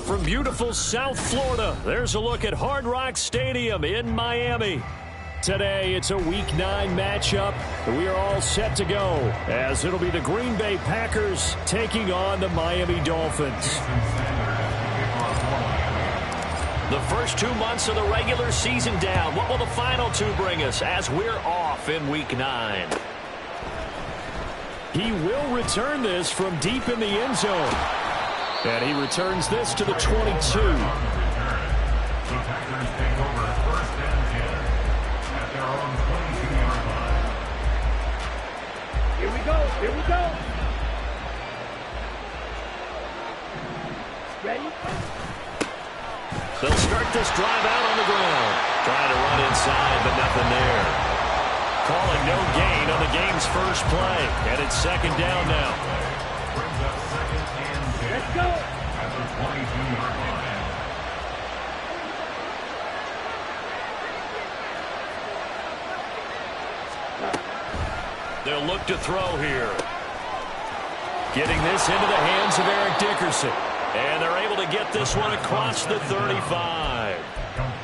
from beautiful South Florida, there's a look at Hard Rock Stadium in Miami. Today, it's a Week 9 matchup. We are all set to go, as it'll be the Green Bay Packers taking on the Miami Dolphins. The first 2 months of the regular season down. What will the final 2 bring us as we're off in Week 9? He will return this from deep in the end zone. And he returns this to the 22. The Packers take over 1st and 10 at their own 22-yard line. Here we go. Here we go. Ready? They'll start this drive out on the ground. Trying to run inside, but nothing there. Calling no gain on the game's first play. And it's 2nd down now. Brings up 2nd and 10. Let's go. At the 22-yard line. They'll look to throw here. Getting this into the hands of Eric Dickerson. And they're able to get this one across the 35.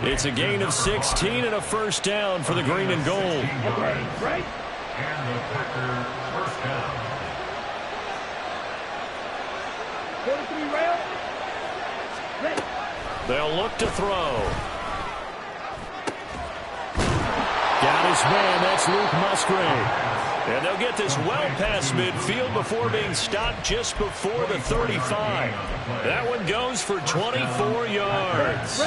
It's a gain of 16 and a 1st down for the green and gold. Okay, right. And the Packers 1st down. 43 rail. Ready. They'll look to throw. Got his man. That's Luke Musgrave. And they'll get this well past midfield before being stopped just before the 35. That one goes for 24 yards.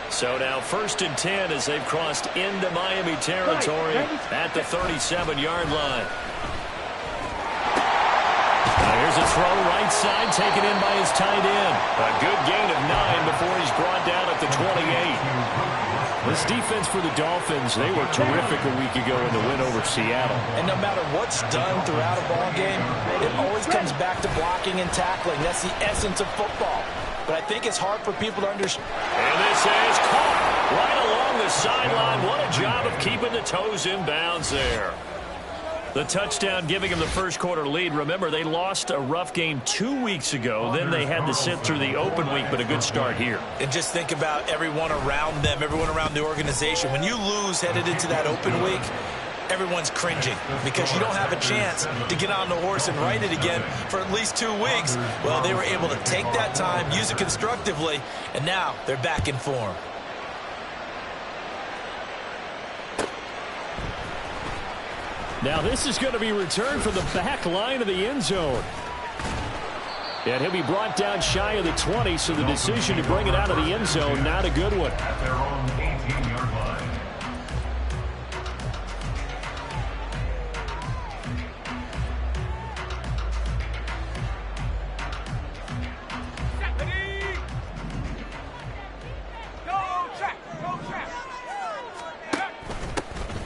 So now 1st and 10 as they've crossed into Miami territory at the 37-yard line. Now here's a throw right side taken in by his tight end. A good gain of 9 before he's brought down at the 28. This defense for the Dolphins, they were terrific a week ago in the win over Seattle. And no matter what's done throughout a ball game, it always comes back to blocking and tackling. That's the essence of football. But I think it's hard for people to understand. And this is caught right along the sideline. What a job of keeping the toes in bounds there. The touchdown giving them the first quarter lead. Remember, they lost a rough game 2 weeks ago. Then they had to sit through the open week, but a good start here. And just think about everyone around them, everyone around the organization. When you lose headed into that open week, everyone's cringing because you don't have a chance to get on the horse and ride it again for at least 2 weeks. Well, they were able to take that time, use it constructively, and now they're back in form. Now this is going to be returned from the back line of the end zone. And he'll be brought down shy of the 20, so the decision to bring it out of the end zone, not a good one. At their own 18-yard line.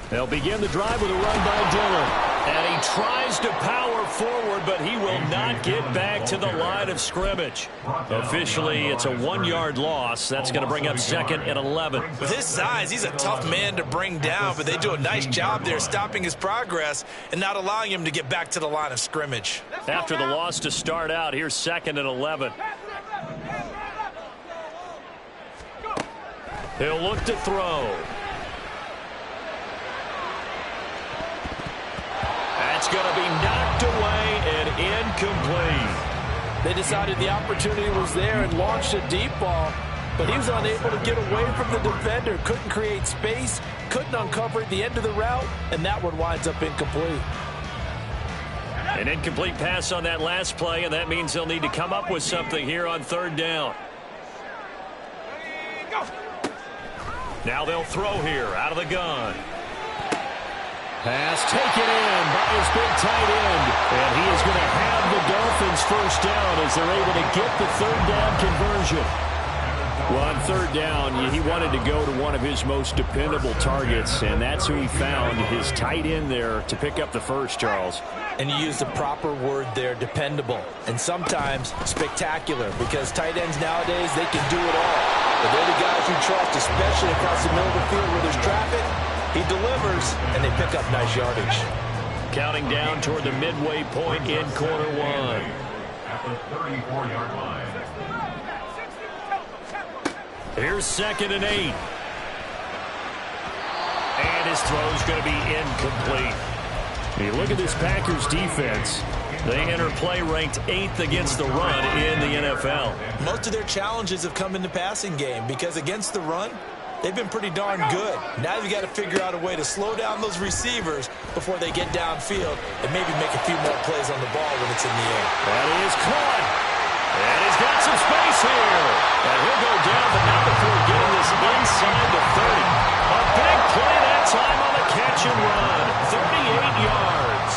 They'll begin the drive with a run by Dillon. And he tries to power forward, but he will not get back to the line of scrimmage. Officially, it's a 1-yard loss. That's going to bring up 2nd and 11. With his size, he's a tough man to bring down, but they do a nice job there stopping his progress and not allowing him to get back to the line of scrimmage. After the loss to start out, here's 2nd and 11. He'll look to throw. That's going to be knocked away and incomplete. They decided the opportunity was there and launched a deep ball, but he was unable to get away from the defender, couldn't create space, couldn't uncover at the end of the route, and that one winds up incomplete. An incomplete pass on that last play, and that means they'll need to come up with something here on 3rd down. Now they'll throw here out of the gun. Pass taken in by his big tight end. And he is going to have the Dolphins 1st down as they're able to get the 3rd down conversion. Well, on 3rd down, he wanted to go to one of his most dependable targets, and that's who he found, his tight end there, to pick up the first, Charles. And you used the proper word there, dependable, and sometimes spectacular, because tight ends nowadays, they can do it all. But they're the guys you trust, especially across the middle of the field where there's traffic. He delivers, and they pick up nice yardage. Counting down toward the midway point in quarter one. At the 34-yard line. Here's 2nd and 8. And his throw's going to be incomplete. You look at this Packers defense. They enter play ranked 8th against the run in the NFL. Most of their challenges have come in the passing game because against the run, they've been pretty darn good. Now you've got to figure out a way to slow down those receivers before they get downfield and maybe make a few more plays on the ball when it's in the air. That is caught. And he's got some space here. And he'll go down, but not before getting this inside the 30. A big play that time on the catch and run. 38 yards.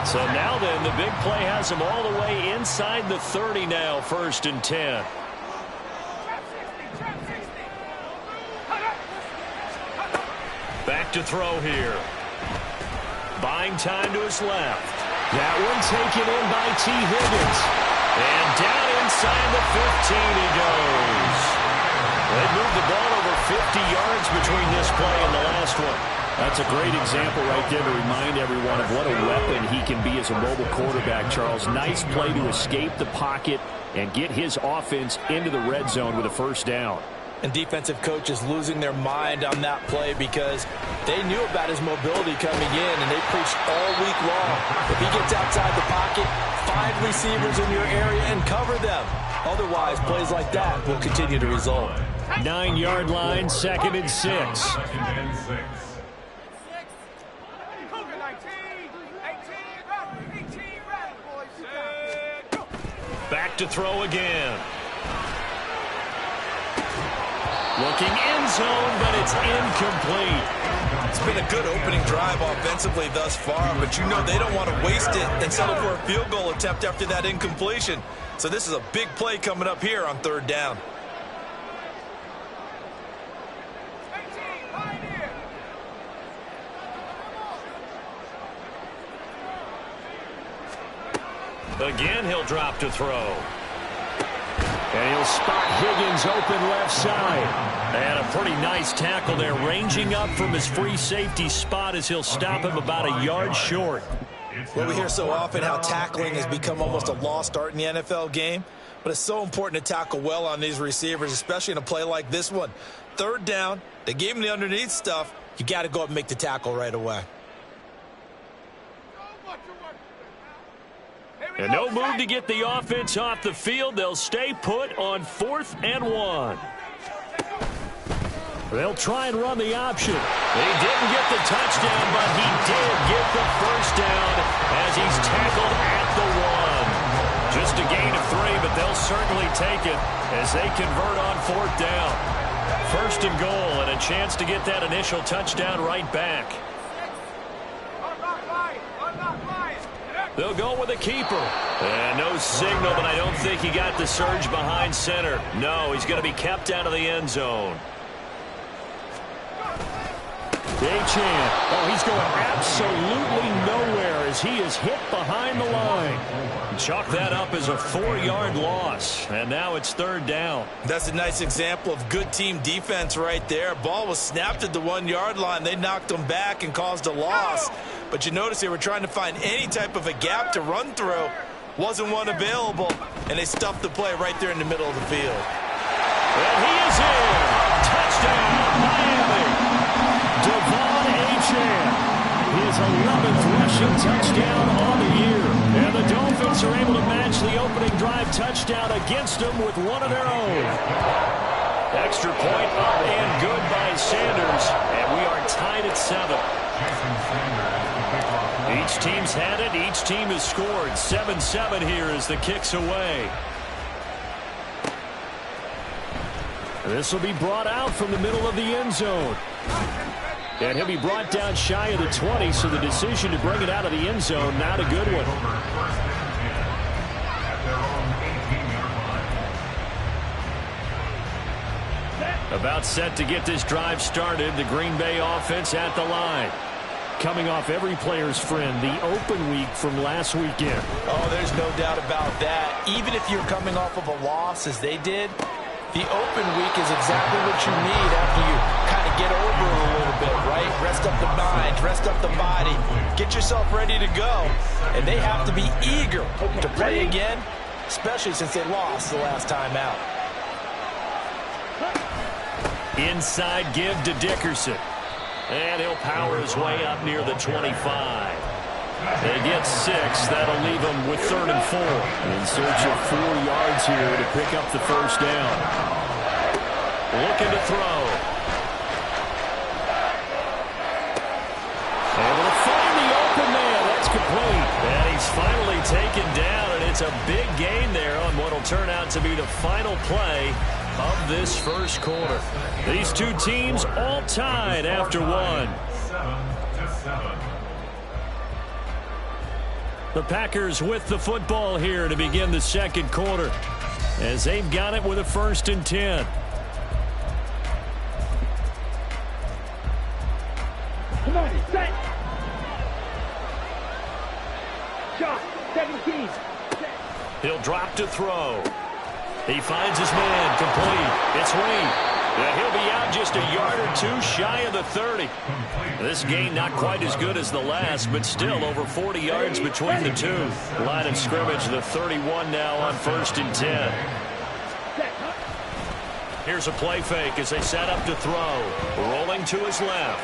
So now then, the big play has him all the way inside the 30 now, 1st and 10. Back to throw here. Buying time to his left. That one taken in by T. Higgins. And down inside the 15 he goes. They moved the ball over 50 yards between this play and the last one. That's a great example right there to remind everyone of what a weapon he can be as a mobile quarterback, Charles. Nice play to escape the pocket and get his offense into the red zone with a 1st down. And defensive coaches losing their mind on that play because they knew about his mobility coming in, and they preached all week long. If he gets outside the pocket, find receivers in your area and cover them. Otherwise, plays like that will continue to result. 9-yard line, 2nd and 6. Back to throw again. Looking end zone, but it's incomplete. It's been a good opening drive offensively thus far, but you know they don't want to waste it and settle for a field goal attempt after that incompletion. So this is a big play coming up here on 3rd down. Again, he'll drop to throw. And he'll spot Higgins open left side. And a pretty nice tackle there, ranging up from his free safety spot as he'll stop him about a yard short. Well, we hear so often how tackling has become almost a lost art in the NFL game. But it's so important to tackle well on these receivers, especially in a play like this one. 3rd down, they gave him the underneath stuff. You got to go up and make the tackle right away. And no move to get the offense off the field. They'll stay put on 4th and 1. They'll try and run the option. They didn't get the touchdown, but he did get the 1st down as he's tackled at the 1. Just a gain of 3, but they'll certainly take it as they convert on 4th down. 1st and goal, and a chance to get that initial touchdown right back. They'll go with a keeper. And no signal, but I don't think he got the surge behind center. No, he's going to be kept out of the end zone. Achane. Oh, he's going absolutely nowhere as he is hit behind the line. Chalk that up as a 4-yard loss. And now it's 3rd down. That's a nice example of good team defense right there. Ball was snapped at the 1-yard line. They knocked him back and caused a loss. But you notice they were trying to find any type of a gap to run through. Wasn't one available. And they stuffed the play right there in the middle of the field. And he is in. Touchdown, Miami. Devon Achane, his 11th rushing touchdown on the year. And the Dolphins are able to match the opening drive touchdown against them with one of their own. Extra point up and good by Sanders. And we are tied at 7. Each team's had it. Each team has scored. 7-7 here as the kick's away. This will be brought out from the middle of the end zone. And he'll be brought down shy of the 20, so the decision to bring it out of the end zone, not a good one. About set to get this drive started, the Green Bay offense at the line. Coming off every player's friend, the open week from last weekend. Oh, there's no doubt about that. Even if you're coming off of a loss as they did, the open week is exactly what you need after you kind of get over it a little bit, right? Rest up the mind, rest up the body, get yourself ready to go. And they have to be eager to play again especially since they lost the last time out. Inside give to Dickerson. And he'll power his way up near the 25. They get 6. That'll leave them with 3rd and 4. In search of 4 yards here to pick up the first down. Looking to throw. Able to find the open man. That's complete. And he's finally taken down, and it's a big gain there on what will turn out to be the final play of this first quarter. These two teams all tied after one. 7-7. The Packers with the football here to begin the second quarter as they've got it with a 1st and 10. Come on, set. Shot, 17. He'll drop to throw. He finds his man, complete. It's Wade. And he'll be out just a yard or 2 shy of the 30. This gain not quite as good as the last, but still over 40 yards between the two. Line of scrimmage, the 31 now on 1st and 10. Here's a play fake as they set up to throw. Rolling to his left.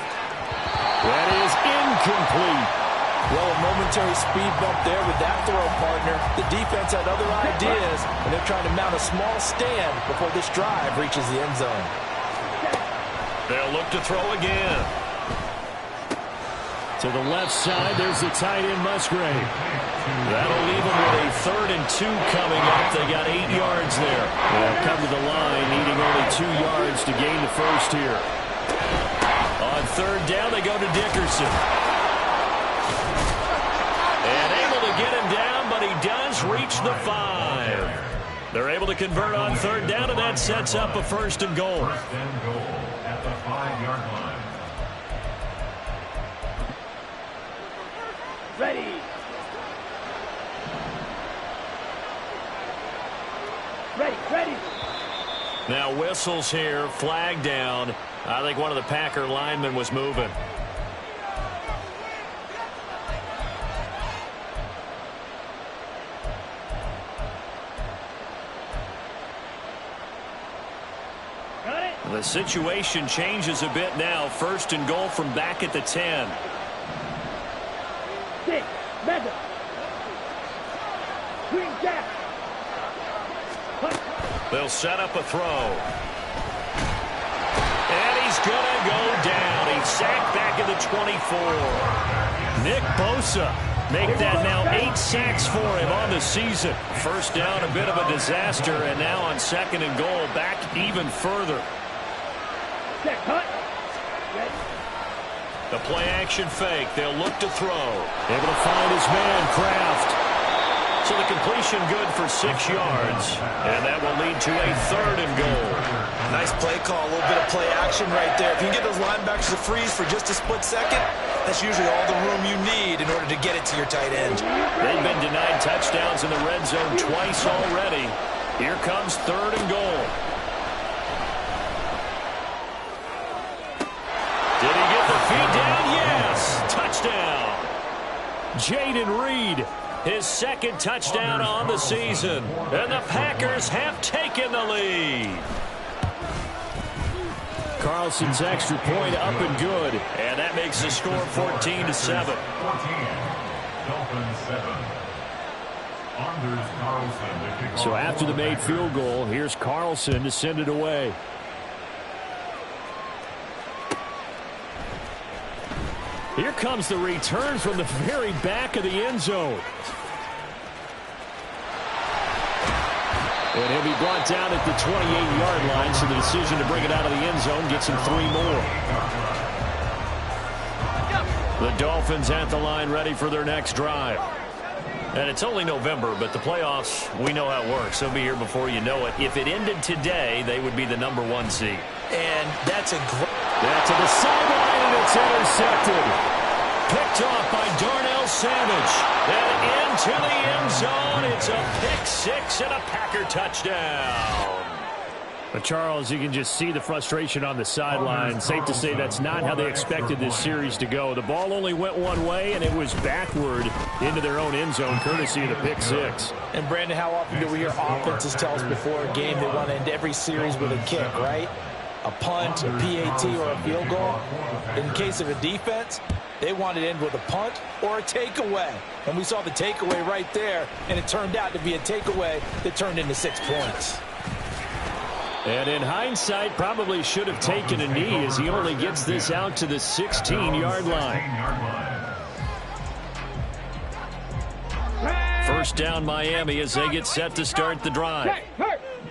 That is incomplete. Well, a momentary speed bump there with that throw, partner. The defense had other ideas, and they're trying to mount a small stand before this drive reaches the end zone. They'll look to throw again. To the left side, there's the tight end, Musgrave. That'll leave them with a 3rd and 2 coming up. They got 8 yards there. They'll come to the line, needing only 2 yards to gain the first here. On 3rd down, they go to Dickerson. And able to get him down, but he does reach the 5. They're able to convert on 3rd down, and that sets up a 1st and goal. 1st and goal at the 5-yard line. Ready. Ready. Now whistles here, flag down. I think one of the Packer linemen was moving. The situation changes a bit now. 1st and goal from back at the 10. 6, mega. Green jack. They'll set up a throw. And he's going to go down. He's sacked back at the 24. Nick Bosa make that now 8 sacks for him on the season. 1st down, a bit of a disaster, and now on 2nd and goal, back even further. Set, cut. Ready. The play action fake. They'll look to throw. Able to find his man, Kraft. So the completion good for 6 yards. And that will lead to a 3rd and goal. Nice play call, a little bit of play action right there. If you can get those linebackers to freeze for just a split second, that's usually all the room you need in order to get it to your tight end. They've been denied touchdowns in the red zone twice already. Here comes 3rd and goal. Did he get the feed down? Yes! Touchdown! Jaden Reed, his 2nd touchdown on the season. And the Packers have taken the lead. Carlson's extra point up and good. And that makes the score 14-7. 14. Dolphins 7. Anders Carlson to kick So off after the made field goal, here's Carlson to send it away. Here comes the return from the very back of the end zone. And he'll be brought down at the 28-yard line, so the decision to bring it out of the end zone gets him 3 more. The Dolphins at the line ready for their next drive. And it's only November, but the playoffs, we know how it works. They'll be here before you know it. If it ended today, they would be the #1 seed. And that's a great... That to the sideline, and it's intercepted. Picked off by Darnell Savage. And into the end zone. It's a pick 6 and a Packer touchdown. But Charles, you can just see the frustration on the sideline. Safe to say that's not how they expected this series to go. The ball only went one way, and it was backward into their own end zone, courtesy of the pick six. And, Brandon, how often do we hear offenses tell us before a game they want to end every series with a kick, right? A punt, a PAT, or a field goal. In case of a defense, they wanted to end with a punt or a takeaway. And we saw the takeaway right there, and it turned out to be a takeaway that turned into 6 points. And in hindsight, probably should have taken a knee as he only gets this out to the 16-yard line. First down Miami as they get set to start the drive.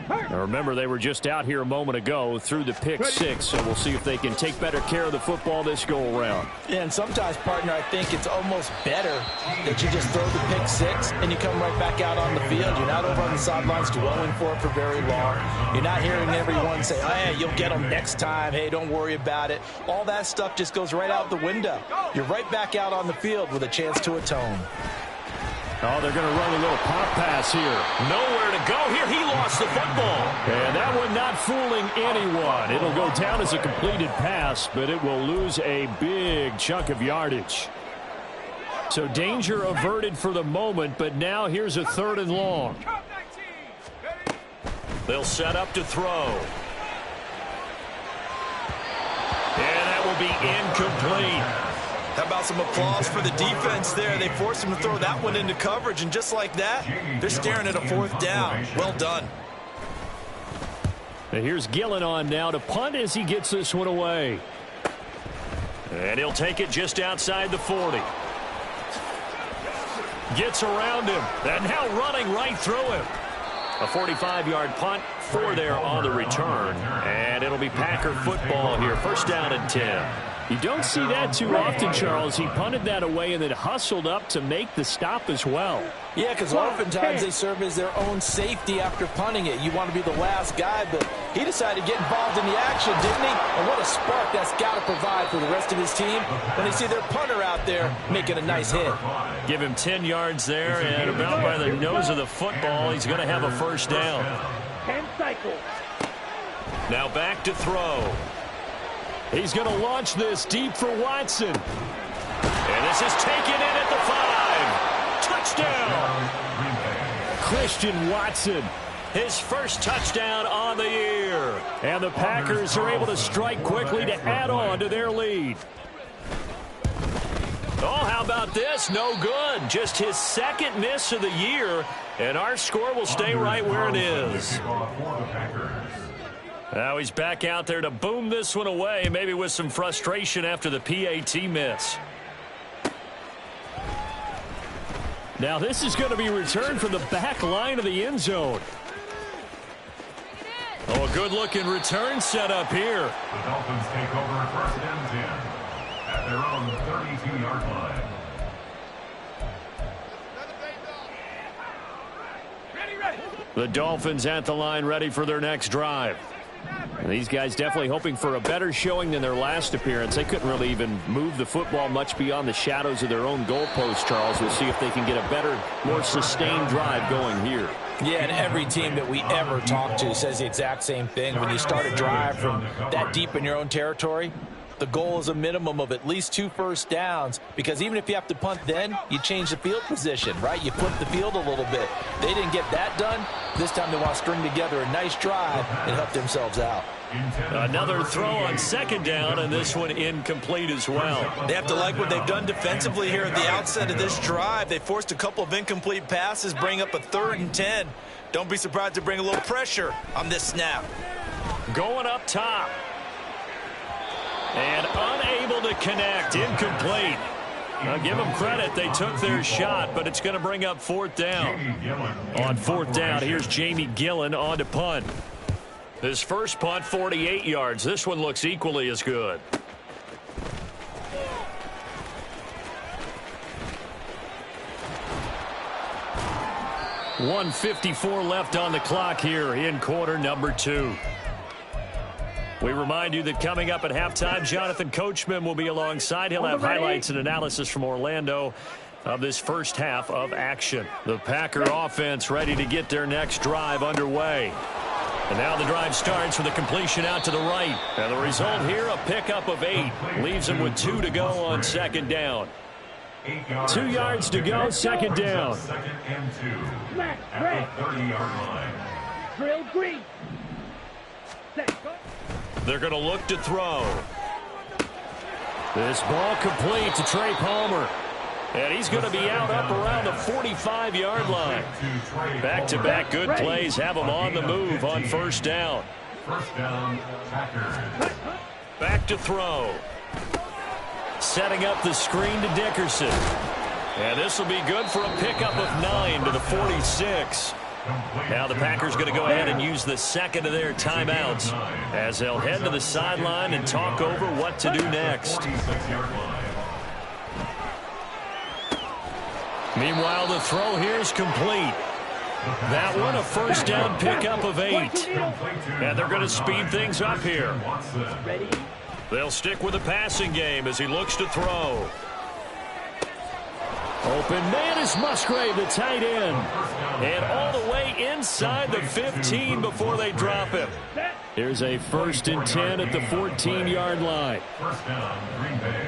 Now remember, they were just out here a moment ago through the pick six, so we'll see if they can take better care of the football this go-around. Yeah, and sometimes, partner, I think it's almost better that you just throw the pick six and you come right back out on the field. You're not over on the sidelines dwelling for it for very long. You're not hearing everyone say, oh, hey, you'll get them next time. Hey, don't worry about it. All that stuff just goes right out the window. You're right back out on the field with a chance to atone. Oh, they're going to run a little pop pass here. Nowhere to go here. He lost the football. And that one not fooling anyone. It'll go down as a completed pass, but it will lose a big chunk of yardage. So danger averted for the moment, but now here's a 3rd and long. They'll set up to throw. And that will be incomplete. How about some applause for the defense there? They forced him to throw that one into coverage, and just like that, they're staring at a 4th down. Well done. And here's Gillen on now to punt as he gets this one away. And he'll take it just outside the 40. Gets around him. And now running right through him. A 45-yard punt, 4 there on the return. And it'll be Packer football here. First down and 10. You don't see that too often, Charles. He punted that away and then hustled up to make the stop as well. Yeah, because oftentimes they serve as their own safety after punting it. You want to be the last guy, but he decided to get involved in the action, didn't he? And what a spark that's got to provide for the rest of his team when they see their punter out there making a nice hit. Give him 10 yards there, and about by the nose of the football, he's going to have a first down. 10 cycles. Now back to throw. He's going to launch this deep for Watson. And this is taken in at the 5. Touchdown. Christian Watson. His first touchdown on the year. And the Packers are able to strike quickly to add on to their lead. Oh, how about this? No good. Just his 2nd miss of the year. And our score will stay right where it is. Now he's back out there to boom this one away, maybe with some frustration after the PAT miss. Now this is going to be returned from the back line of the end zone. Oh, a good-looking return set up here. The Dolphins take over 1st and 10 at their own 32-yard line. The Dolphins at the line ready for their next drive. And these guys definitely hoping for a better showing than their last appearance. They couldn't really even move the football much beyond the shadows of their own goalpost, Charles. We'll see if they can get a better, more sustained drive going here. Yeah, and every team that we ever talk to says the exact same thing. When you start a drive from that deep in your own territory, the goal is a minimum of at least 2 first downs, because even if you have to punt then, you change the field position, right? You flip the field a little bit. They didn't get that done. This time they want to string together a nice drive and help themselves out. Another throw on 2nd down, and this one incomplete as well. They have to like what they've done defensively here at the outset of this drive. They forced a couple of incomplete passes, bring up a 3rd and 10. Don't be surprised to bring a little pressure on this snap. Going up top. And unable to connect. Incomplete. Now give them credit. They took their shot, but it's going to bring up 4th down. On 4th down, here's Jamie Gillen on to punt. His first punt, 48 yards. This one looks equally as good. .154 left on the clock here in quarter number 2. We remind you that coming up at halftime, Jonathan Coachman will be alongside. He'll have highlights and analysis from Orlando of this first half of action. The Packer offense ready to get their next drive underway. And now the drive starts with a completion out to the right. And the result here, a pickup of 8. Leaves him with 2 to go on second down. 2 yards to go, second down. Second and 2 Smack, at red. the 30-yard line. Drill green. Set. They're going to look to throw. This ball complete to Trey Palmer. And he's going to be out up around the 45-yard line. Back-to-back good plays have him on the move on first down. First down, Packers. Back to throw. Setting up the screen to Dickerson. And this will be good for a pickup of 9 to the 46. Now the Packers going to go ahead and use the second of their timeouts as they'll head to the sideline and talk over what to do next. Meanwhile, the throw here is complete. That one, a first down pickup of 8. And they're going to speed things up here. They'll stick with the passing game as he looks to throw. Open man is Musgrave, the tight end. And all the way inside the 15 before they drop him. Here's a first and 10 at the 14-yard line. First down, Green Bay.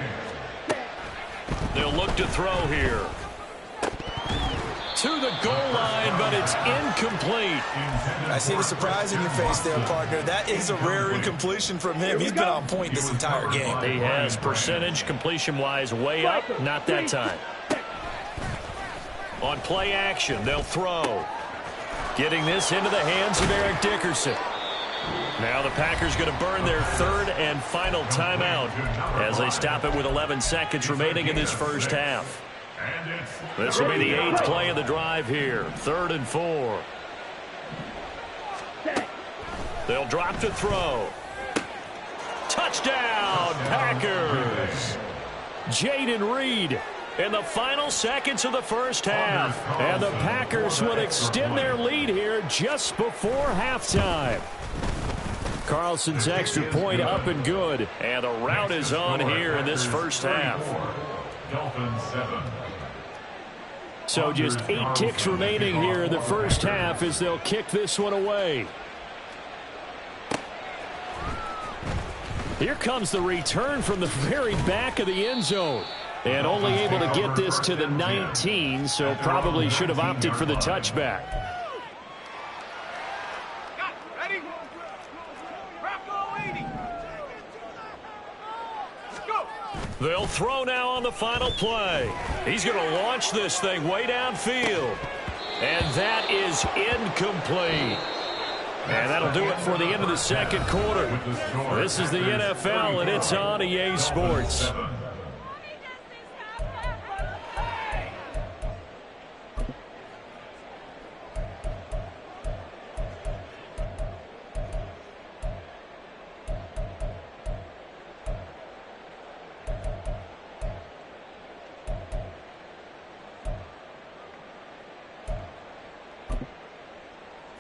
They'll look to throw here. To the goal line, but it's incomplete. I see the surprise in your face there, partner. That is a rare incompletion from him. He's been on point this entire game. He has percentage completion-wise way up, not that time. On play action, they'll throw. Getting this into the hands of Eric Dickerson. Now the Packers going to burn their third and final timeout as they stop it with 11 seconds remaining in this first half. This will be the 8th play of the drive here. 3rd and 4. They'll drop to throw. Touchdown, Packers. Jayden Reed in the final seconds of the first half. And the Packers will extend their lead here just before halftime. Carlson's extra point up and good. And the route is on here in this first half. Dolphins 7. So just 8 ticks remaining here in the first half as they'll kick this one away. Here comes the return from the very back of the end zone. And only able to get this to the 19, so probably should have opted for the touchback. Ready? They'll throw now on the final play. He's going to launch this thing way downfield. And that is incomplete. And that'll do it for the end of the second quarter. This is the NFL, and it's on EA Sports.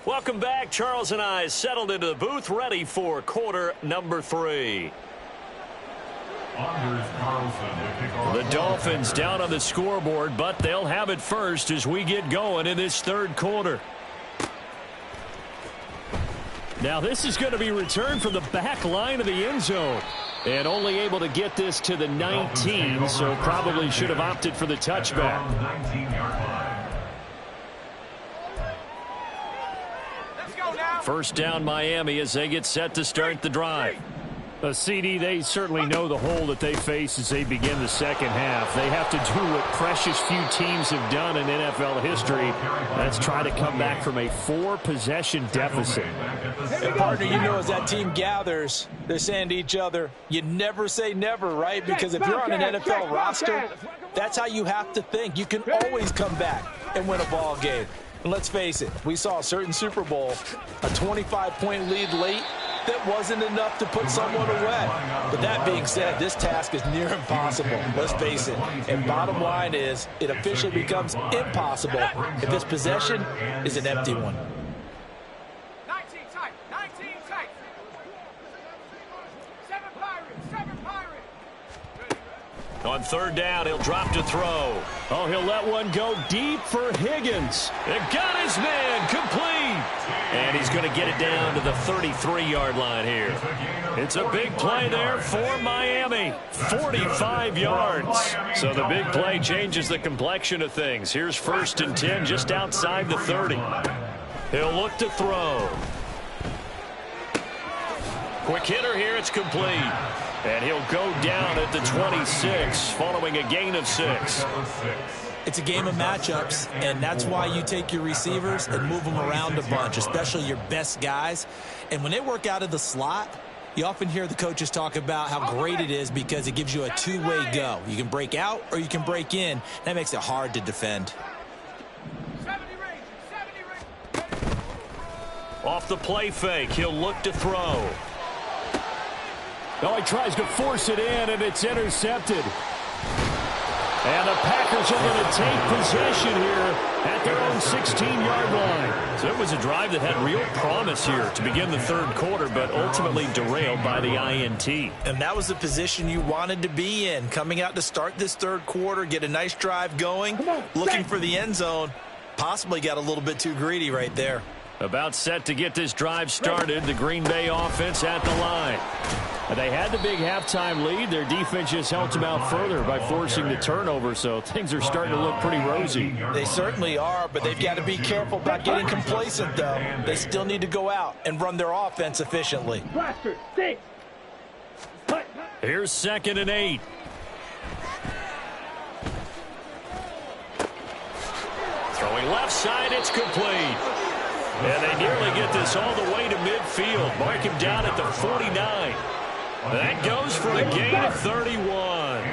Welcome back. Charles and I settled into the booth, ready for quarter number 3. The Dolphins down on the scoreboard, but they'll have it first as we get going in this third quarter. Now this is going to be returned from the back line of the end zone. And only able to get this to the 19, so probably should have opted for the touchback. 19-yard line. First down Miami as they get set to start the drive. CD, they certainly know the hole that they face as they begin the second half. They have to do what precious few teams have done in NFL history. That's try to come back from a 4-possession deficit. And partner, you know, as that team gathers, they're saying to each other, you never say never, right? Because if you're on an NFL roster, that's how you have to think. You can always come back and win a ball game. And let's face it, we saw a certain Super Bowl, a 25-point lead late. That wasn't enough to put someone away. But that being said, this task is near impossible. Let's face it. And bottom line is, it officially becomes impossible if this possession is an empty one. 19 tight. 19 tight. 7 Pirates. 7 Pirates. On third down, he'll drop to throw. Oh, he'll let one go deep for Higgins. It got his man complete. And he's going to get it down to the 33-yard line here. It's a big play there for Miami. 45 yards. So the big play changes the complexion of things. Here's 1st and 10 just outside the 30. He'll look to throw. Quick hitter here. It's complete. And he'll go down at the 26 following a gain of 6. It's a game of matchups, and that's why you take your receivers and move them around a bunch, especially your best guys. And when they work out of the slot, you often hear the coaches talk about how great it is because it gives you a two-way go. You can break out or you can break in. That makes it hard to defend. 70 range. Off the play fake, he'll look to throw. Oh, he tries to force it in, and it's intercepted. And the Packers are going to take possession here at their own 16-yard line. So it was a drive that had real promise here to begin the 3rd quarter, but ultimately derailed by the INT. And that was the position you wanted to be in. Coming out to start this 3rd quarter, get a nice drive going, looking for the end zone. Possibly got a little bit too greedy right there. About set to get this drive started, the Green Bay offense at the line. They had the big halftime lead. Their defense just helped them out further by forcing the turnover, so things are starting to look pretty rosy. They certainly are, but they've got to be careful about getting complacent, though. They still need to go out and run their offense efficiently. Blaster, six. Here's 2nd and 8. Throwing left side, it's complete. And they nearly get this all the way to midfield. Mark him down at the 49. That goes for a gain of 31.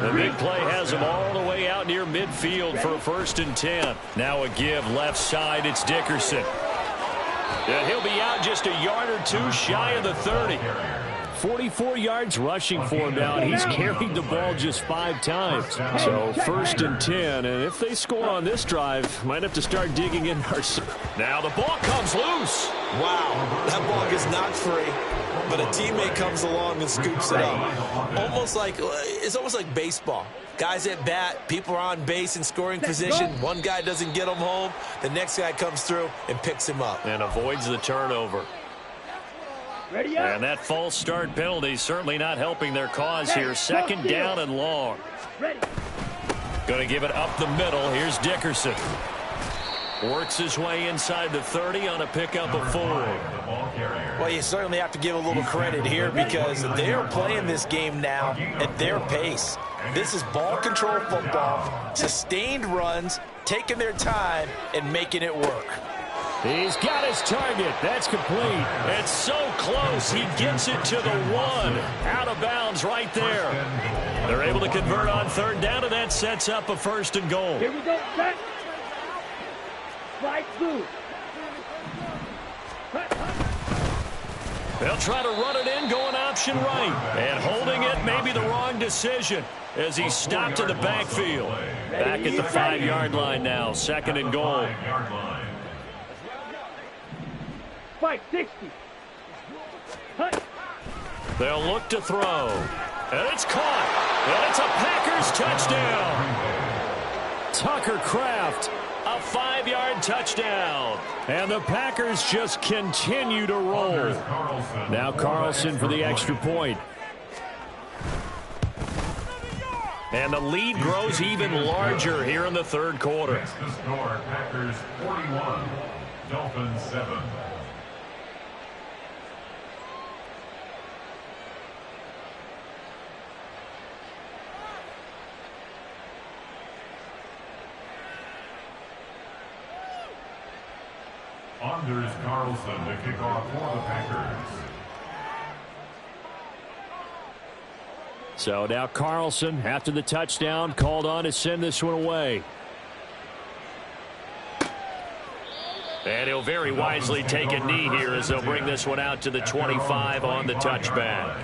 The big play has him all the way out near midfield for a 1st and 10. Now a give left side. It's Dickerson. And he'll be out just a yard or two shy of the 30. 44 yards rushing for him now, and he's carried the ball just 5 times. So 1st and 10, and if they score on this drive, might have to start digging in our... Now the ball comes loose. Wow, that ball is not free, but a teammate comes along and scoops it up. It's almost like baseball. Guys at bat, people are on base in scoring position. One guy doesn't get him home. The next guy comes through and picks him up. And avoids the turnover. And that false start penalty certainly not helping their cause here. 2nd down and long. Going to give it up the middle. Here's Dickerson. Works his way inside the 30 on a pickup of 4. Well, you certainly have to give a little credit here because they're playing this game now at their pace. This is ball control football, sustained runs, taking their time and making it work. He's got his target. That's complete. It's so close. He gets it to the 1. Out of bounds right there. They're able to convert on 3rd down, and that sets up a 1st and goal. Here we go, set. Right blue. They'll try to run it in, going option right. And holding it may be the wrong decision as he stopped in the backfield. Back at the 5-yard line now. 2nd and goal. 560. They'll look to throw. And it's caught. And it's a Packers touchdown. Tucker Kraft. A 5-yard touchdown. And the Packers just continue to roll. Now Carlson for the extra point. And the lead grows even larger here in the 3rd quarter. Next to score, Packers 41, Dolphins 7. Anders Carlson to kick off for the Packers. So now Carlson, after the touchdown, called on to send this one away. And he'll very wisely take a knee here as they'll bring this one out to the 25 on the touchback.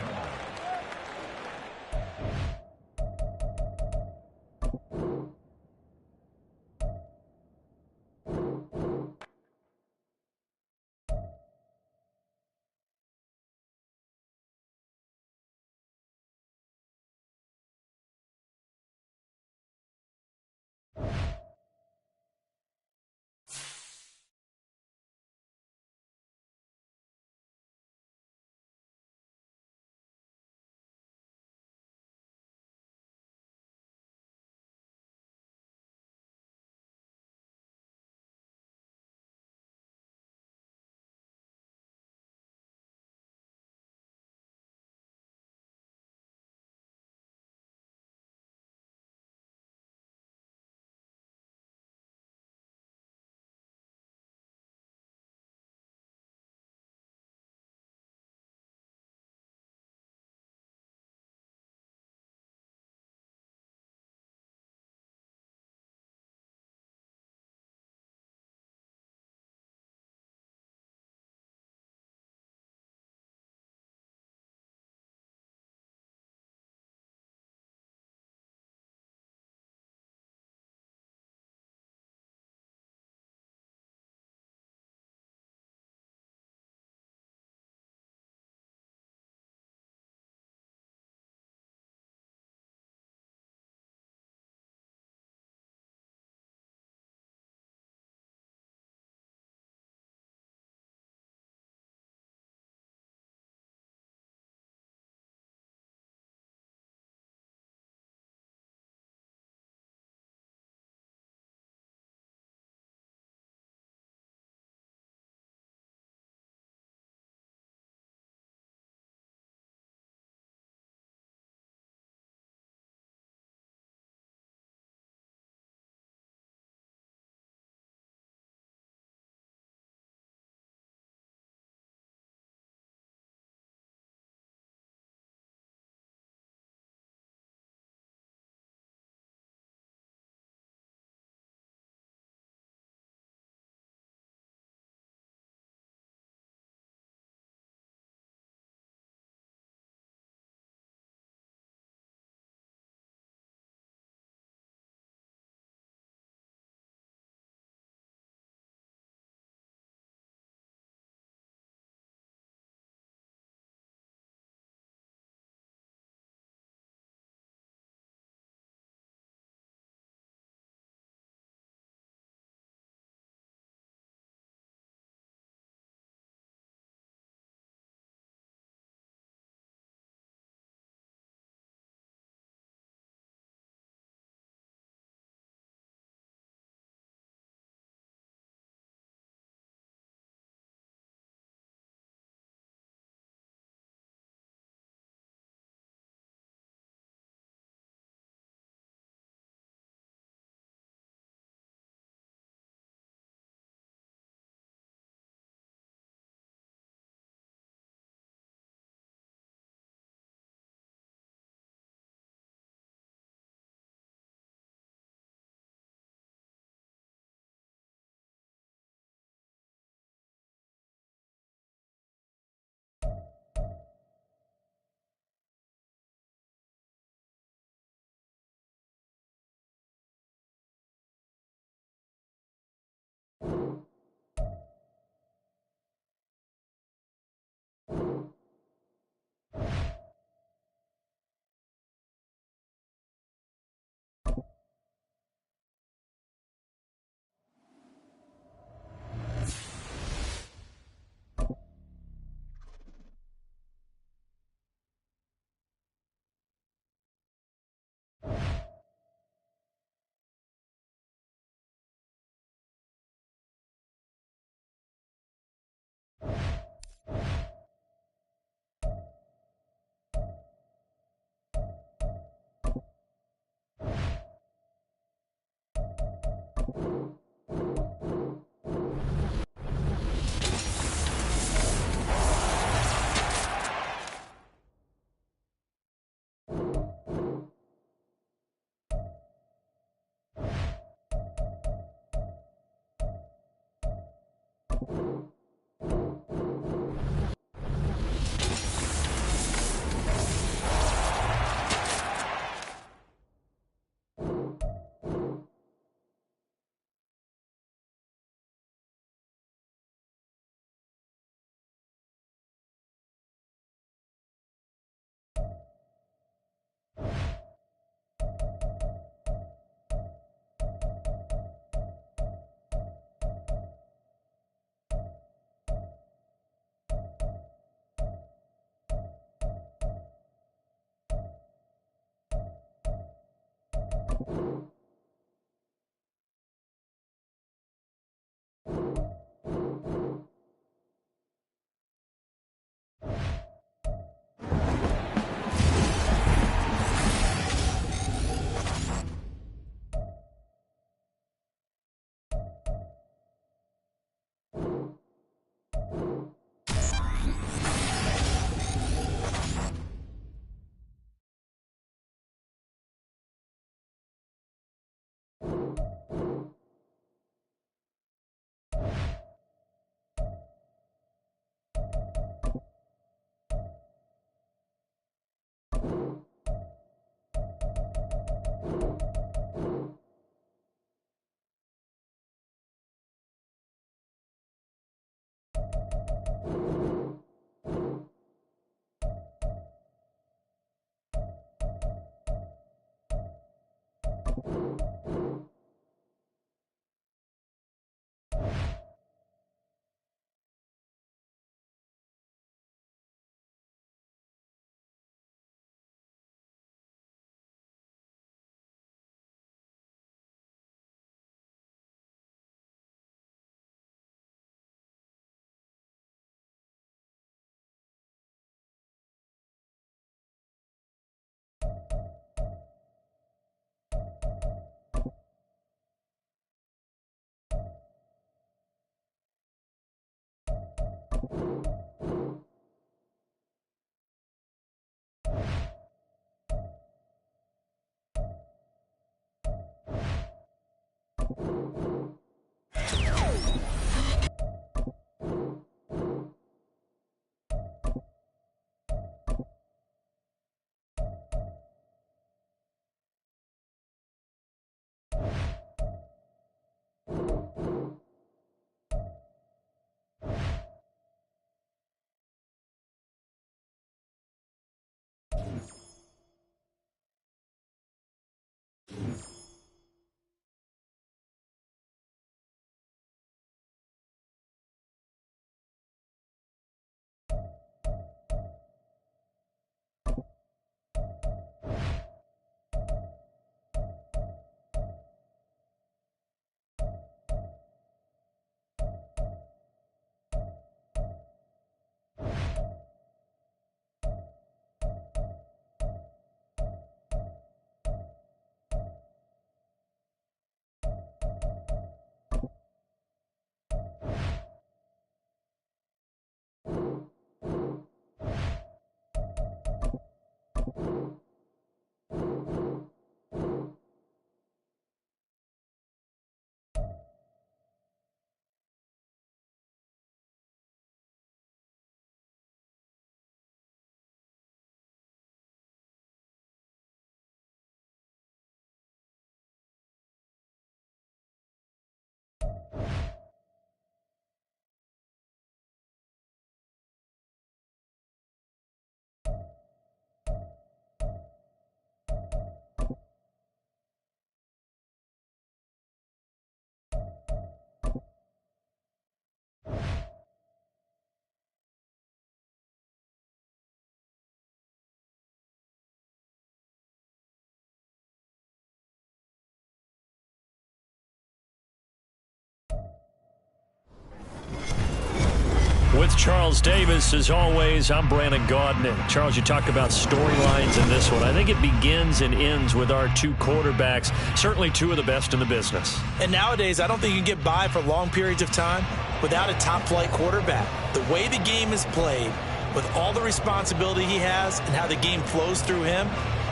with Charles Davis. As always, I'm Brandon Gaudin. Charles, you talk about storylines in this one. I think it begins and ends with our two quarterbacks, certainly two of the best in the business. And nowadays, I don't think you can get by for long periods of time without a top-flight quarterback. The way the game is played, with all the responsibility he has and how the game flows through him,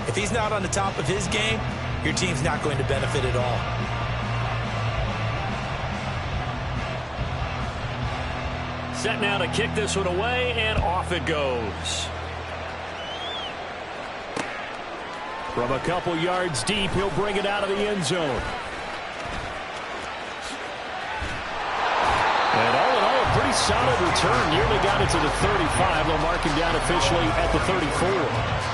if he's not on the top of his game, your team's not going to benefit at all. Set now to kick this one away, and off it goes. From a couple yards deep, he'll bring it out of the end zone. And all in all, a pretty solid return. Nearly got it to the 35. They'll mark him down officially at the 34.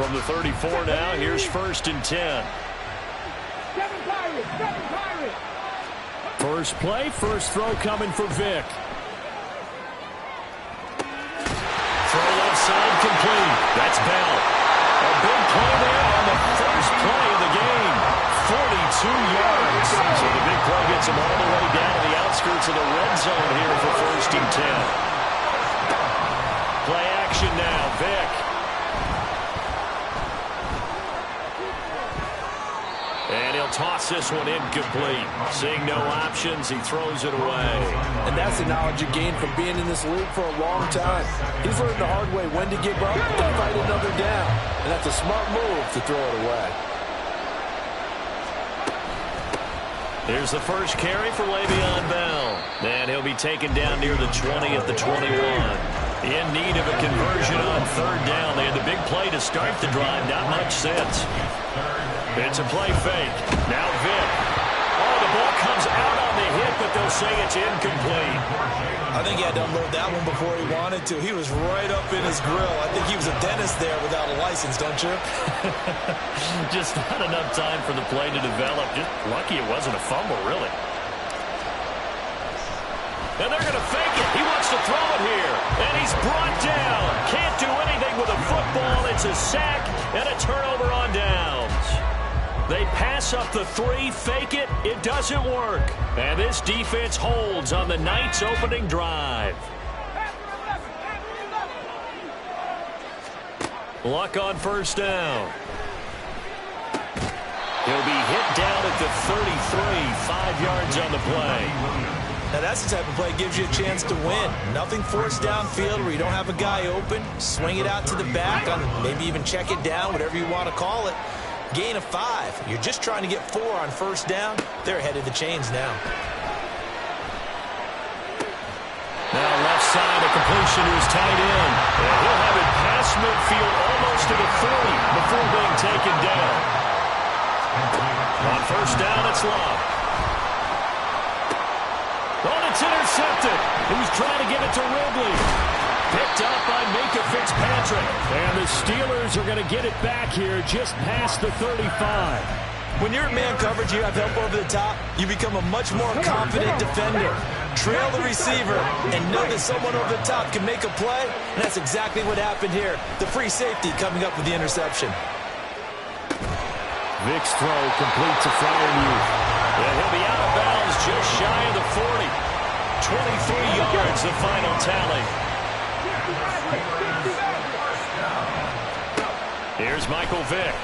From the 34 now, here's 1st and 10. Seven Pirates. First play, first throw coming for Vic. Throw left side complete. That's Bell. A big play there on the first play of the game. 42 yards. So the big play gets him all the way down to the outskirts of the red zone here for 1st and 10. Play action now, Vic. And he'll toss this one incomplete. Seeing no options, he throws it away. And that's the knowledge you gain from being in this league for a long time. He's learned the hard way when to give up and fight another down. And that's a smart move to throw it away. Here's the first carry for Le'Veon Bell. And he'll be taken down near the 20 at the 21. In need of a conversion on 3rd down. They had the big play to start the drive. Not much sense. It's a play fake. Now Vic. Oh, the ball comes out on the hit, but they'll say it's incomplete. I think he had to unload that one before he wanted to. He was right up in his grill. I think he was a dentist there without a license, don't you? Just not enough time for the play to develop. Just lucky it wasn't a fumble, really. And they're going to fake it. He wants to throw it here. And he's brought down. Can't do anything with a football. It's a sack and a turnover on downs. They pass up the 3, fake it. It doesn't work. And this defense holds on the night's opening drive. Luck on 1st down. He'll be hit down at the 33, 5 yards on the play. Now that's the type of play that gives you a chance to win. Nothing forced downfield where you don't have a guy open. Swing it out to the back, on maybe even check it down, whatever you want to call it. Gain of 5. You're just trying to get 4 on 1st down. They're ahead of the chains now. Now left side, a completion to his tight end. And he'll have it past midfield almost to the 40 before being taken down. On 1st down, it's Love. Oh, it's intercepted. He was trying to give it to Ridley. Picked up by Minka Fitzpatrick. And the Steelers are going to get it back here just past the 35. When you're in man coverage, you have help over the top, you become a much more confident defender. Trail the receiver and know that someone over the top can make a play, and that's exactly what happened here. The free safety coming up with the interception. Vic's throw complete to Freiermuth. And he'll be out of bounds just shy of the 40. 23 yards, the final tally. Here's Michael Vick.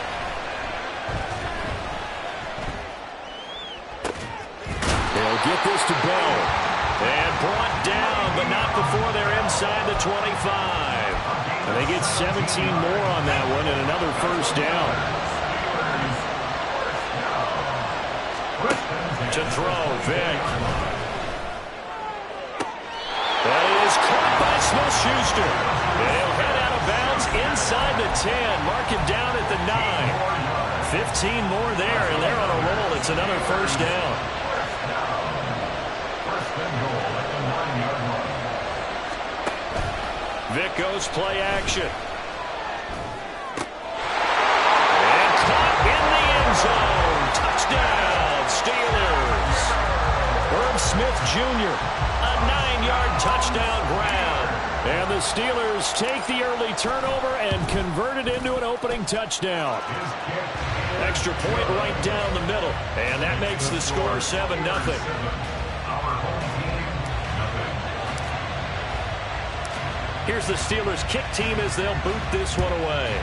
They'll get this to Bell. And brought down, but not before they're inside the 25. And they get 17 more on that one and another 1st down. To throw, Vick. That is caught by Smith-Schuster. They'll head out of bounds inside the 10. Mark him down at the 9. 15 more there, and they're on a roll. It's another 1st down. Vick goes play action. And caught in the end zone. Touchdown, Steelers. Herb Smith Jr., a 9-yard touchdown grab. And the Steelers take the early turnover and convert it into an opening touchdown. Extra point right down the middle. And that makes the score 7-0. Here's the Steelers kick team as they'll boot this one away.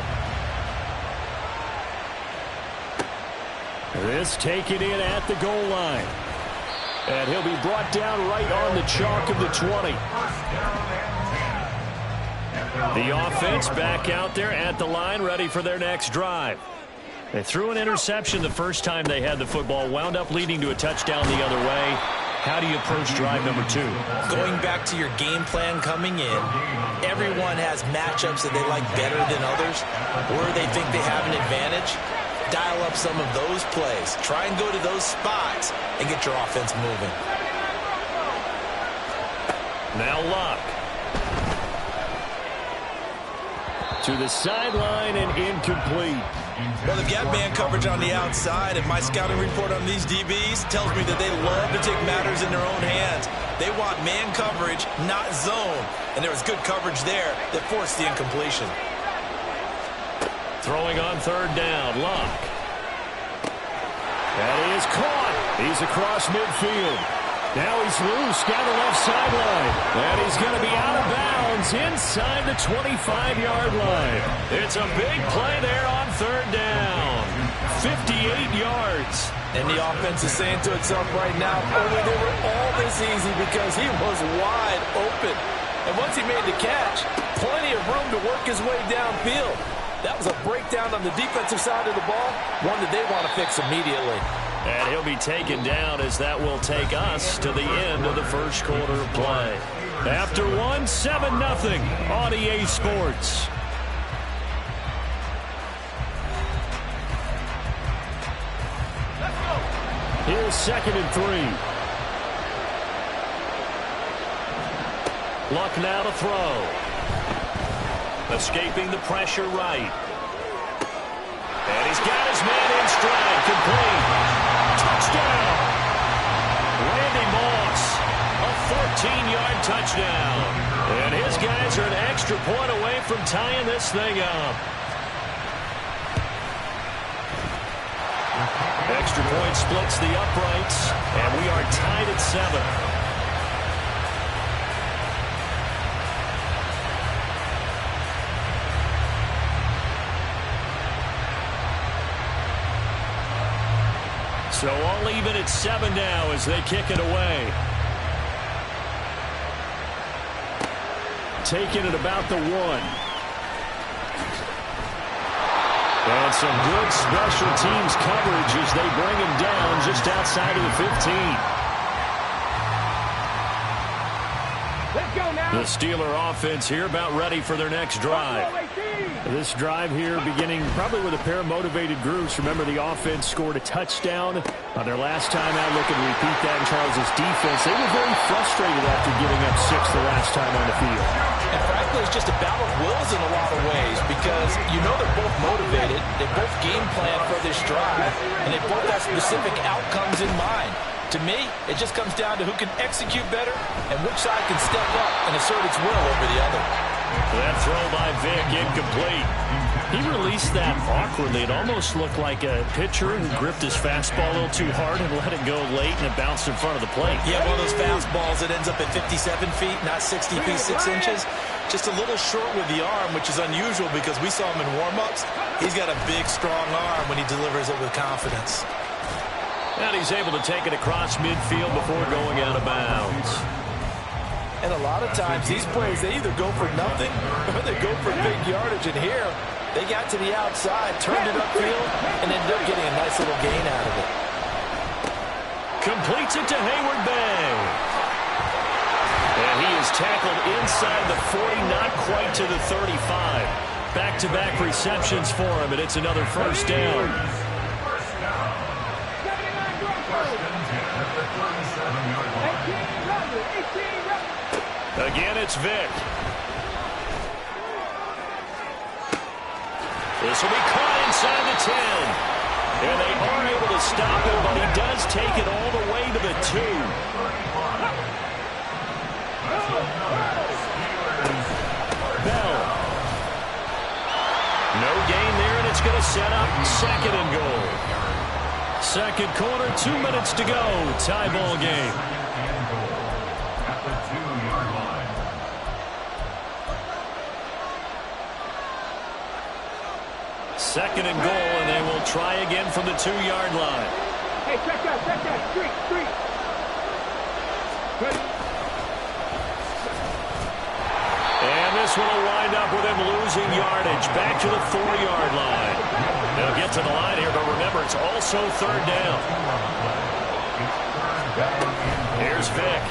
This taken in at the goal line. And he'll be brought down right on the chalk of the 20. The offense back out there at the line, ready for their next drive. They threw an interception the first time they had the football, wound up leading to a touchdown the other way. How do you approach drive number 2? Going back to your game plan coming in, everyone has matchups that they like better than others, or they think they have an advantage. Dial up some of those plays. Try and go to those spots and get your offense moving. Now Luck. To the sideline and incomplete. Well, they've got man coverage on the outside, and my scouting report on these DBs tells me that they love to take matters in their own hands. They want man coverage, not zone. And there was good coverage there that forced the incompletion. Throwing on third down, Luck. That is caught. He's across midfield. Now he's loose down the left sideline. And he's going to be out of bounds inside the 25-yard line. It's a big play there on third down. 58 yards. And the offense is saying to itself right now, only they were all this easy because he was wide open. And once he made the catch, plenty of room to work his way downfield. That was a breakdown on the defensive side of the ball, one that they want to fix immediately. And he'll be taken down as that will take us to the end of the first quarter of play. After one, 7-0 on EA Sports. Here's 2nd and 3. Luck now to throw. Escaping the pressure right. And he's got his man in stride. Complete. Touchdown. Randy Moss. A 14-yard touchdown. And his guys are an extra point away from tying this thing up. Extra point splits the uprights. And we are tied at 7. So all even at 7 now as they kick it away. Taking it about the 1. And some good special teams coverage as they bring him down just outside of the 15. Let's go now. The Steeler offense here about ready for their next drive. This drive here beginning probably with a pair of motivated groups. Remember, the offense scored a touchdown on their last time out. Look and repeat that in Charles' defense. They were very frustrated after giving up 6 the last time on the field. And frankly, it's just a battle of wills in a lot of ways because you know they're both motivated. They both game plan for this drive, and they both have specific outcomes in mind. To me, it just comes down to who can execute better and which side can step up and assert its will over the other. That throw by Vick, incomplete. He released that awkwardly. It almost looked like a pitcher who gripped his fastball a little too hard and let it go late, and it bounced in front of the plate. Yeah, one of those fastballs that ends up at 57 feet, not 60 feet, 6 inches. Just a little short with the arm, which is unusual because we saw him in warm-ups. He's got a big, strong arm when he delivers it with confidence. And he's able to take it across midfield before going out of bounds. And a lot of times, these plays, they either go for nothing or they go for big yardage. And here, they got to the outside, turned it upfield, and ended up getting a nice little gain out of it. Completes it to Hayward Bay. And he is tackled inside the 40, not quite to the 35. Back-to-back receptions for him, and it's another first down. Again, it's Vick. This will be caught inside the 10. And they are able to stop him, but he does take it all the way to the 2. going to set up second and goal. Second quarter, 2 minutes to go. Tie ball game. At the 2-yard line. Second and goal, and they will try again from the 2-yard line. Hey, check that. Street. Good. And this one will wind up with him losing yardage. Back to the 4-yard line. They'll get to the line here, but remember, it's also third down. Here's Vick.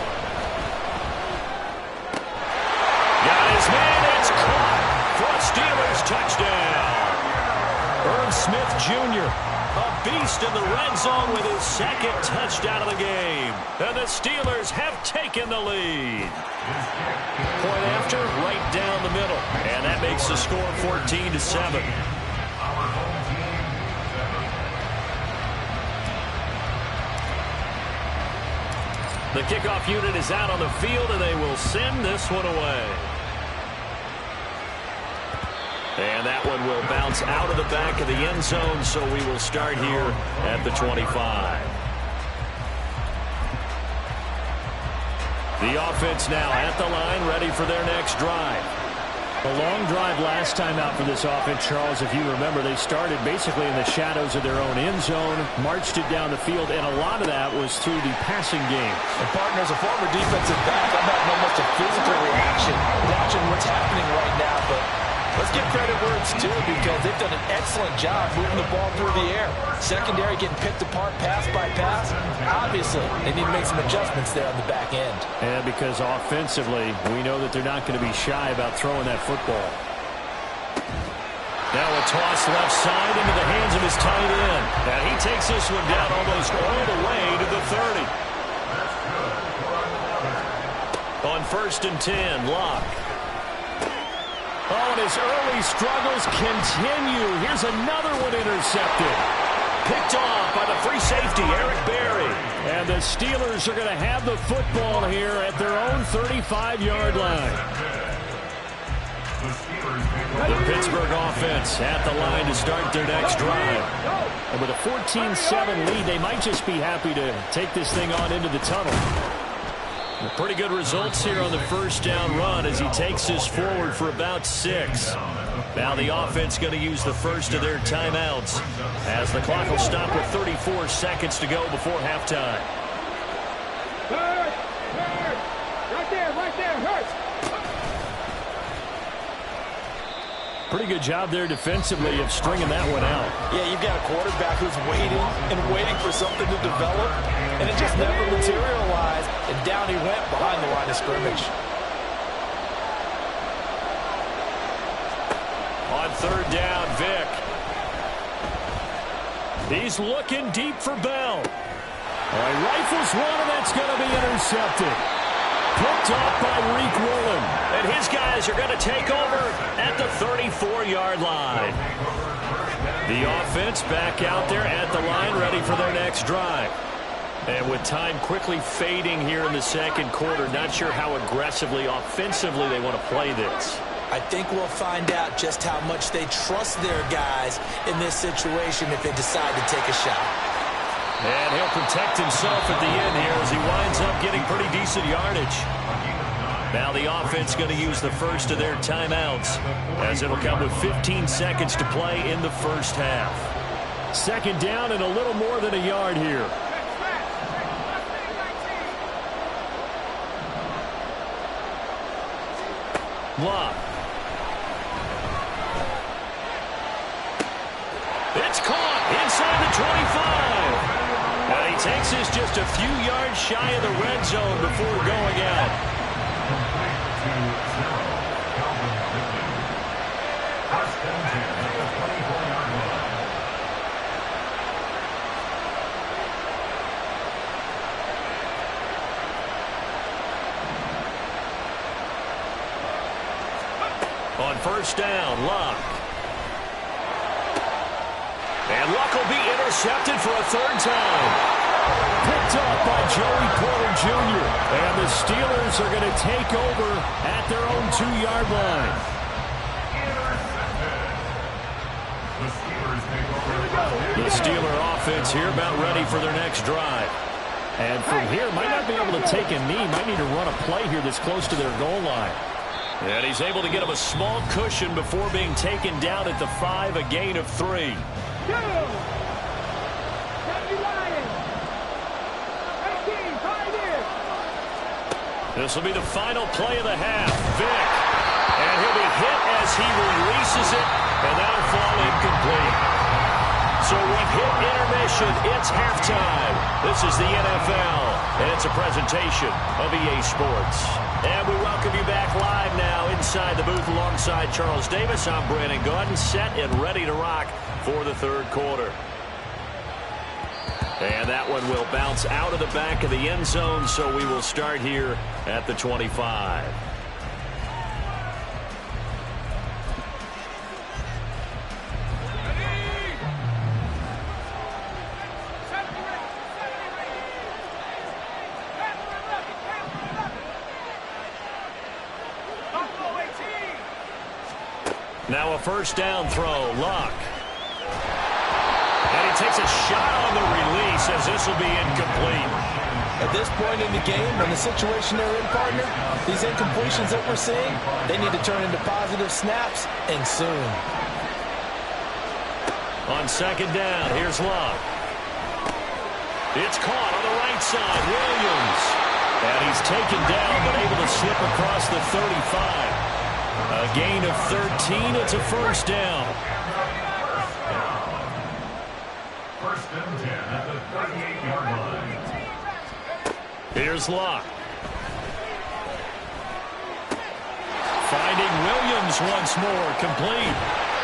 Got his man. It's caught for a Steelers touchdown. Irv Smith Jr., a beast in the red zone with his second touchdown of the game. And the Steelers have taken the lead. Point after, right down the middle. And that makes the score 14-7. The kickoff unit is out on the field, and they will send this one away. And that one will bounce out of the back of the end zone, so we will start here at the 25. The offense now at the line, ready for their next drive. A long drive last time out for this offense, Charles. If you remember, they started basically in the shadows of their own end zone, marched it down the field, and a lot of that was through the passing game. And partner, as a former defensive back, I'm having almost a physical reaction watching what's happening right now, but let's give credit where it's due because they've done an excellent job moving the ball through the air. Secondary getting picked apart pass by pass. Obviously, they need to make some adjustments there on the back end. And because offensively, we know that they're not going to be shy about throwing that football. Now a toss left side into the hands of his tight end. And he takes this one down almost all the way to the 30. On 1st and 10, Locke. Oh, and his early struggles continue. Here's another one intercepted. Picked off by the free safety, Eric Berry. And the Steelers are going to have the football here at their own 35-yard line. The Pittsburgh offense at the line to start their next drive. And with a 14-7 lead, they might just be happy to take this thing on into the tunnel. Pretty good results here on the first down run as he takes this forward for about 6. Now the offense going to use the first of their timeouts as the clock will stop with 34 seconds to go before halftime. Hurt. Right there, hurt. Pretty good job there defensively of stringing that one out. Yeah, you've got a quarterback who's waiting for something to develop, and it just never materialized, and down he went behind the line of scrimmage. On 3rd down, Vick. He's looking deep for Bell. All right, rifles one, and that's going to be intercepted. Picked off by Reek Woolen. And his guys are going to take over at the 34-yard line. The offense back out there at the line, ready for their next drive. And with time quickly fading here in the second quarter, not sure how aggressively, offensively they want to play this. I think we'll find out just how much they trust their guys in this situation if they decide to take a shot. And he'll protect himself at the end here as he winds up getting pretty decent yardage. Now the offense going to use the first of their timeouts as it'll come with 15 seconds to play in the first half. 2nd down and a little more than a yard here. Locke. It's caught inside the 25. And he takes this just a few yards shy of the red zone before going out. On 1st down, Locke. And Luck will be intercepted for a 3rd time. Picked up by Joey Porter Jr. And the Steelers are going to take over at their own 2-yard line. The Steelers Steelers take over. The Steeler offense here about ready for their next drive. And from here, might not be able to take a knee. Might need to run a play here that's close to their goal line. And he's able to get him a small cushion before being taken down at the 5, a gain of 3. This will be the final play of the half. Vick. And he'll be hit as he releases it, and that'll fall incomplete. So we've hit intermission. It's halftime. This is the NFL, and it's a presentation of EA Sports. And we welcome you back live now inside the booth alongside Charles Davis. I'm Brandon Gaudin, set and ready to rock for the third quarter. And that one will bounce out of the back of the end zone, so we will start here at the 25. Now a first down throw, Luck. And he takes a shot on the release as this will be incomplete. At this point in the game, in the situation they're in, partner, these incompletions that we're seeing, they need to turn into positive snaps, and soon. On second down, here's Luck. It's caught on the right side, Williams. And he's taken down but able to slip across the 35. A gain of 13. It's a first down. First and 10 at the 38-yard line. Here's Luck. Finding Williams once more, complete.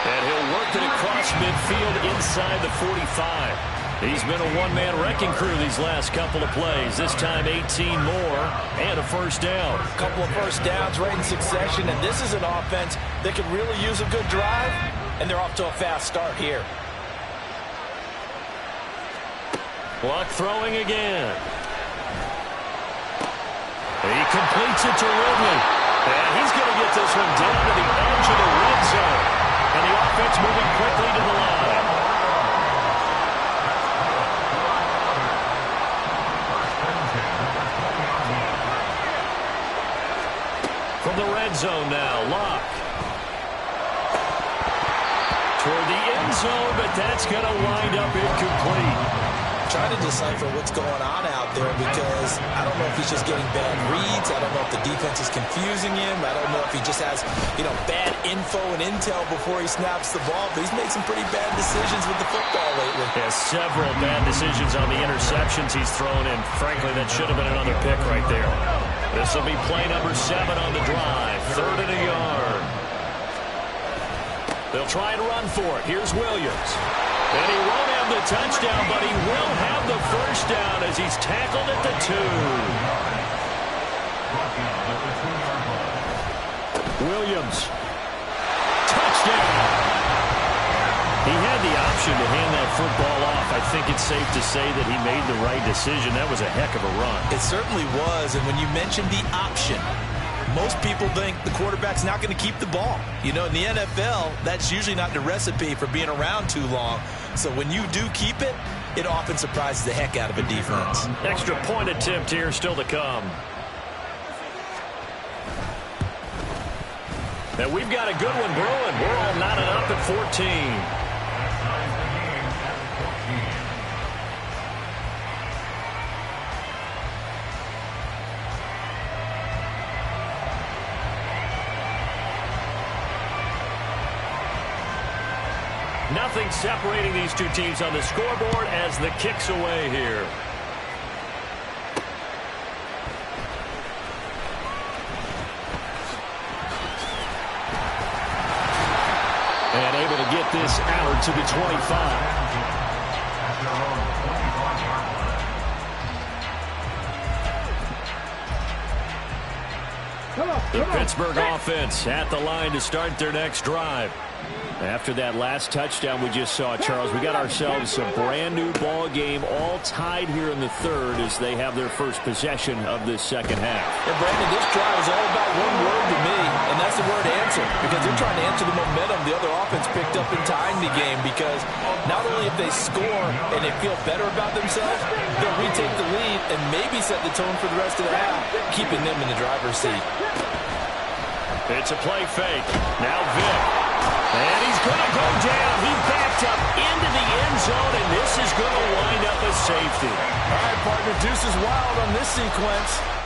And he'll work it across midfield inside the 45. He's been a one-man wrecking crew these last couple of plays. This time 18 more and a first down. A couple of first downs right in succession, and this is an offense that could really use a good drive, and they're off to a fast start here. Luck throwing again. He completes it to Ridley. And he's going to get this one down to the edge of the red zone. And the offense moving quickly to the line. From the red zone now, Luck. Toward the end zone, but that's going to wind up incomplete. Trying to decipher what's going on out there because I don't know if he's just getting bad reads. I don't know if the defense is confusing him. I don't know if he just has, bad info and intel before he snaps the ball. But he's made some pretty bad decisions with the football lately. Yeah, several bad decisions on the interceptions he's thrown, and frankly, that should have been another pick right there. This will be play number 7 on the drive. 3rd and a yard. They'll try and run for it. Here's Williams. And he won't have the touchdown, but he will have the first down as he's tackled at the 2. Williams. Touchdown. He had the option to hand that football off. I think it's safe to say that he made the right decision. That was a heck of a run. It certainly was, and when you mentioned the option, most people think the quarterback's not going to keep the ball. In the NFL, that's usually not the recipe for being around too long. So when you do keep it, it often surprises the heck out of a defense. Extra point attempt here still to come. And we've got a good one brewing. We're all knotted up at 14. Nothing separating these two teams on the scoreboard as the kick's away here. And able to get this out to the 25. The Pittsburgh offense at the line to start their next drive. After that last touchdown we just saw, Charles, we got ourselves a brand new ball game, all tied here in the 3rd as they have their first possession of this second half. And Brandon, this drive is all about one word to me, and that's the word answer. whistle because they're trying to answer the momentum the other offense picked up in tying the game, because not only if they score and they feel better about themselves, they'll retake the lead and maybe set the tone for the rest of the half, keeping them in the driver's seat. It's a play fake. Now Vic. And he's going to go down. He backed up into the end zone, and this is going to wind up a safety. All right, partner, deuce is wild on this sequence.